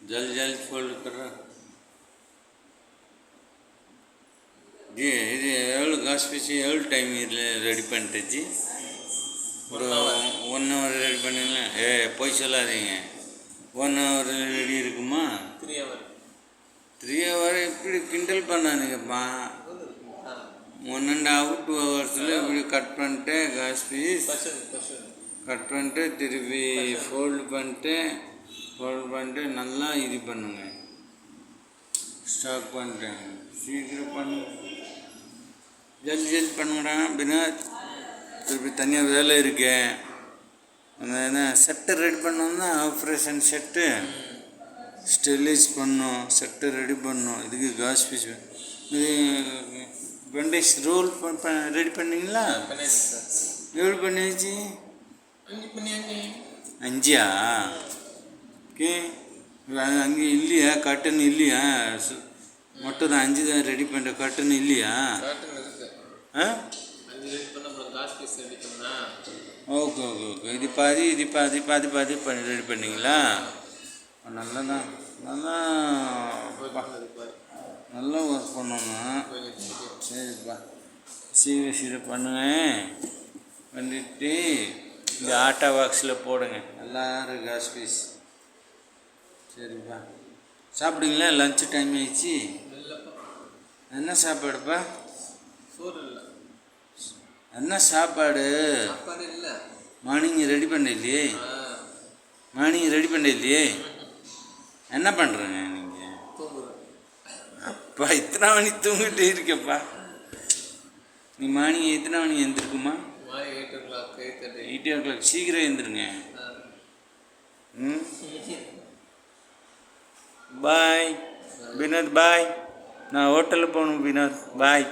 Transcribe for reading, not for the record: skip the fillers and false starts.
जल्दी जल्दी फोल्ड कर रहा जी இது எவ்வளோ காசு பேசி எவ்வளோ டைம் இதில் ரெடி பண்ணிட்டுச்சு ஒரு 1 hour ரெடி பண்ணுங்களா போய் சொல்லாதீங்க 1 hour ரெடி இருக்குமா 3 hour இப்படி கிண்டல் பண்ணானுங்கப்பா 1.5 2 hours இப்படி கட் பண்ணிட்டு காசு பீஸ் கட் பண்ணிட்டு திருப்பி ஃபோல்டு பண்ணிட்டு நல்லா இது பண்ணுங்க ஸ்டாக் பண்ணிட்டேன் சீக்கிரம் பண்ணுங்க ஜல்தி பண்ணுங்கடா பினாத் திருப்பி தனியாக வேலை இருக்கேன் அந்த என்ன செட்டை ரெடி பண்ணோம்னா ஆப்ரேஷன் செட்டு ஸ்டெரிலைஸ் பண்ணோம் செட்டை ரெடி பண்ணோம் இதுக்கு காசு பீஸ் இது பெண்டேஜ் ரோல் ரெடி பண்ணிங்களா எவ்வளோ பண்ணியாச்சு 5 ஓகே அங்கே இல்லையா கட்டன் இல்லையா மட்டும் தான் 5 தான் ரெடி பண்ணுற கட்டன் இல்லையா ஓகே ஓகே ஓகே இது பாதி பண்ணி ரெடி பண்ணிங்களா நல்லதான் நல்லா ஒர்க் பண்ணோம்னா சரிப்பா சீக்கிரம் பண்ணுவேன் பண்ணிட்டு இந்த ஆட்டா பாக்ஸில் போடுங்க எல்லோரும் காசு பீஸ் சரிப்பா சாப்பிடுங்களா லஞ்சு டைம் ஆயிடுச்சு என்ன சாப்பாடுப்பா என்ன சாப்பாடு மார்னிங் ரெடி பண்ணலையே என்ன பண்ணுறேங்க நீங்கள் அப்பா இத்தனை மணி தூங்கிட்டே இருக்கப்பா நீ மார்னிங் எத்தனை மணி எழுந்திருக்குமா 8 o'clock சீக்கிரம் எழுந்திருங்க பாய் வினோத் பாய் நான் ஹோட்டலில் போகணும் வினோத் பாய்